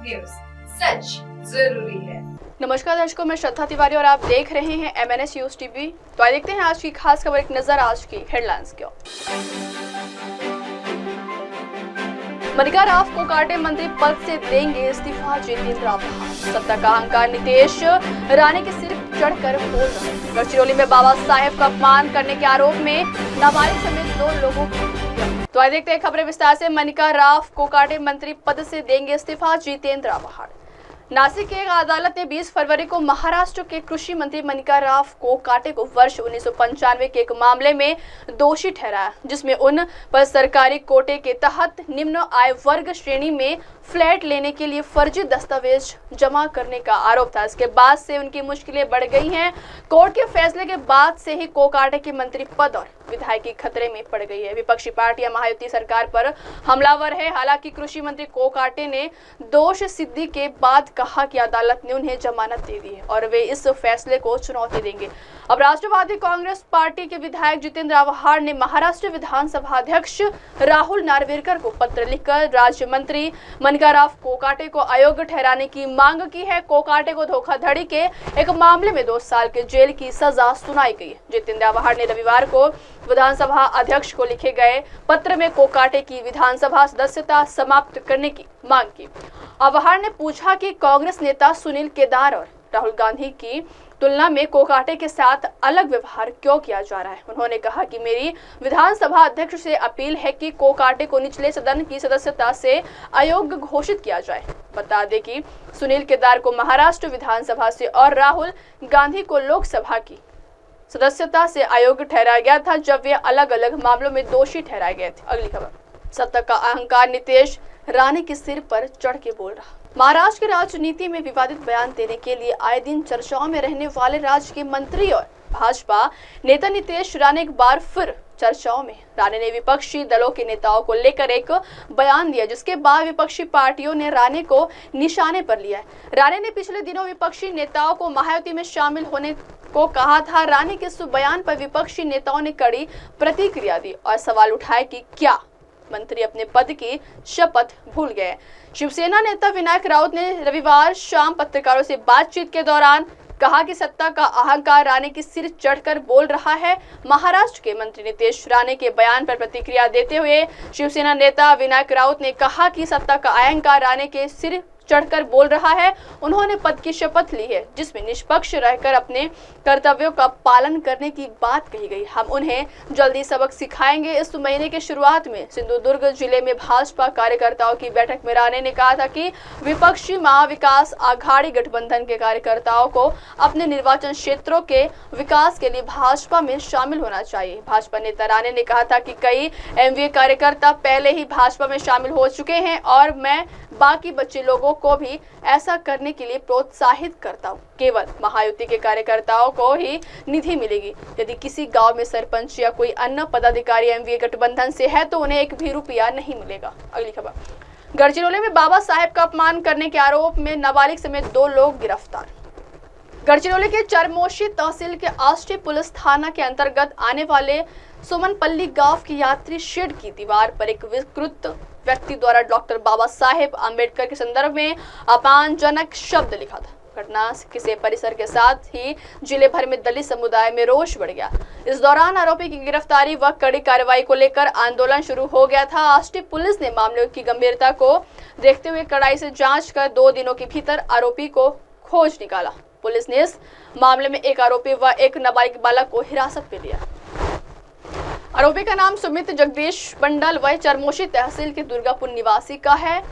News, सच जरूरी है। नमस्कार दर्शकों, मैं श्रद्धा तिवारी और आप देख रहे हैं MNS न्यूज टीवी। तो आइए देखते हैं आज की खास खबर। एक नजर आज की हेडलाइंस की ओर। मनिका राव को काटे मंत्री पद से देंगे इस्तीफा जितेंद्र रावत। सत्ता का अहंकार नीतीश राणे के सिर चढ़कर बोल रहे हैं। गढ़चिरौली में बाबा साहेब का अपमान करने के आरोप में नाबालिग समेत 2 लोगों को। तो आइए देखते हैं खबरें विस्तार से। मनिका राव को काटे मंत्री पद से देंगे इस्तीफा जितेंद्र रावत। नासिक की एक अदालत ने 20 फरवरी को महाराष्ट्र के कृषि मंत्री मनिका राव को काटे को वर्ष 1995 के एक मामले में दोषी ठहराया, जिसमें उन पर सरकारी कोटे के तहत निम्न आय वर्ग श्रेणी में फ्लैट लेने के लिए फर्जी दस्तावेज जमा करने का आरोप था। इसके बाद से उनकी मुश्किलें बढ़ गई हैं। कोर्ट के फैसले के बाद से ही कोकाटे की मंत्री पद और विधायकी खतरे में पड़ गई है। विपक्षी पार्टियां महायुति सरकार पर हमलावर है। हालांकि कृषि मंत्री कोकाटे ने दोष सिद्धि के बाद कहा कि अदालत ने उन्हें जमानत दे दी है और वे इस फैसले को चुनौती देंगे। अब राष्ट्रवादी कांग्रेस पार्टी के विधायक जितेंद्र रावत ने महाराष्ट्र विधानसभा अध्यक्ष राहुल नार्वेकर को पत्र लिखकर राज्य मंत्री मनिका राव कोकाटे को अयोग्य ठहराने की मांग की है। कोकाटे को धोखाधड़ी के एक मामले में 2 साल के जेल की सजा सुनाई गई है। जितेंद्र रावत ने रविवार को विधानसभा अध्यक्ष को लिखे गए पत्र में कोकाटे की विधानसभा सदस्यता समाप्त करने की मांग की। अवहार ने पूछा कि कांग्रेस नेता सुनील केदार और राहुल गांधी की तुलना में कोकाटे के साथ अलग व्यवहार क्यों किया जा रहा है। उन्होंने कहा कि मेरी विधानसभा अध्यक्ष से अपील है कि कोकाटे को निचले सदन की सदस्यता से अयोग्य घोषित किया जाए। बता दें कि सुनील केदार को महाराष्ट्र विधानसभा से और राहुल गांधी को लोकसभा की सदस्यता से अयोग्य ठहराया गया था, जब वे अलग अलग मामलों में दोषी ठहराए गए थे। अगली खबर, सत्ता का अहंकार नीतीश राणे के सिर पर चढ़ के बोल रहा। महाराष्ट्र की राजनीति में विवादित बयान देने के लिए आए दिन चर्चाओं में रहने वाले राज्य के मंत्री और भाजपा नेता नीतीश राणे एक बार फिर चर्चाओं में। राणे ने विपक्षी दलों के नेताओं को लेकर एक बयान दिया, जिसके बाद विपक्षी पार्टियों ने राणे को निशाने पर लिया है। राणे ने पिछले दिनों विपक्षी नेताओं को महायुति में शामिल होने को कहा था। राणे के इस बयान पर विपक्षी नेताओं ने कड़ी प्रतिक्रिया दी और सवाल उठाए कि क्या मंत्री अपने पद की शपथ भूल गए। शिवसेना नेता विनायक राउत ने रविवार शाम पत्रकारों से बातचीत के दौरान कहा कि सत्ता का अहंकार राणे के सिर चढ़कर बोल रहा है। महाराष्ट्र के मंत्री नीतीश राणे के बयान पर प्रतिक्रिया देते हुए शिवसेना नेता विनायक राउत ने कहा कि सत्ता का अहंकार राणे के सिर चढ़कर बोल रहा है। उन्होंने पद की शपथ ली है, जिसमें निष्पक्ष रहकर अपने कर्तव्यों का पालन करने की बात कही गई। हम उन्हें जल्दी सबक सिखाएंगे। इस महीने के शुरुआत में सिंधुदुर्ग जिले में भाजपा कार्यकर्ताओं की बैठक में राणे ने कहा था कि विपक्षी महाविकास आघाड़ी गठबंधन के कार्यकर्ताओं को अपने निर्वाचन क्षेत्रों के विकास के लिए भाजपा में शामिल होना चाहिए। भाजपा नेता राणे ने कहा था कि कई MVA कार्यकर्ता पहले ही भाजपा में शामिल हो चुके हैं और मैं बाकी बच्चे लोगों को भी ऐसा करने के लिए प्रोत्साहित करता हूँ। केवल महायुति के कार्यकर्ताओं को ही निधि मिलेगी। यदि किसी गांव में सरपंच या कोई अन्य पदाधिकारी MVA गठबंधन से है तो उन्हें 1 भी रुपया नहीं मिलेगा। अगली खबर, गढ़चिरौली में बाबा साहेब का अपमान करने के आरोप में नाबालिग समेत 2 लोग गिरफ्तार। गढ़चिरौली के चरमोशी तहसील के आष्टी पुलिस थाना के अंतर्गत आने वाले सुमनपल्ली गांव की यात्री शेड की दीवार पर एक विकृत व्यक्ति द्वारा डॉक्टर बाबा साहेब आम्बेडकर के संदर्भ में अपमानजनक शब्द लिखा था। घटना के परिसर के साथ ही जिले भर में दलित समुदाय में रोष बढ़ गया। इस दौरान आरोपी की गिरफ्तारी व कड़ी कार्रवाई को लेकर आंदोलन शुरू हो गया था। आष्टी पुलिस ने मामले की गंभीरता को देखते हुए कड़ाई से जांच कर 2 दिनों के भीतर आरोपी को खोज निकाला। पुलिस ने इस मामले में एक आरोपी व एक नाबालिग बालक को हिरासत में लिया। आरोपी का नाम सुमित जगदीश बंडल वह चरमोशी तहसील के दुर्गापुर निवासी का है।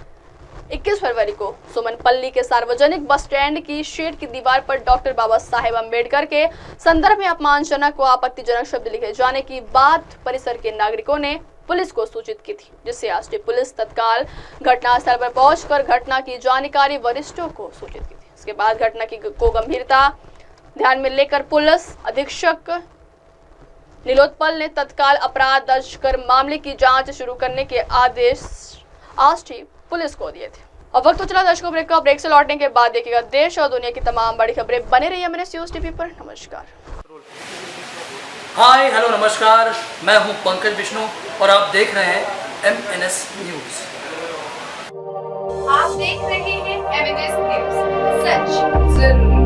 21 फरवरी को सुमनपल्ली के सार्वजनिक बस स्टैंड की शेड की दीवार पर डॉक्टर बाबा साहेब अम्बेडकर के संदर्भ में अपमानजनक व आपत्तिजनक शब्द लिखे जाने की बात परिसर के नागरिकों ने पुलिस को सूचित की थी, जिससे आष्टी पुलिस तत्काल घटनास्थल पर पहुंचकर घटना की जानकारी वरिष्ठों को सूचित की थी। इसके बाद घटना की को गंभीरता ध्यान में लेकर पुलिस अधीक्षक नीलोत्पल ने तत्काल अपराध दर्ज कर मामले की जांच शुरू करने के आदेश आष्टी पुलिस को दिए थे। अब वक्त तो चला दर्शकों ब्रेक का। ब्रेक से लौटने के बाद देखिएगा देश और दुनिया की तमाम बड़ी खबरें। बने रहिए MNS न्यूज टीवी पर। नमस्कार। हाय हेलो नमस्कार, मैं हूं पंकज विष्णु और आप देख रहे हैं MNS न्यूज। आप देख रहे हैं एमएनएस न्यूज, सच जरूरी है।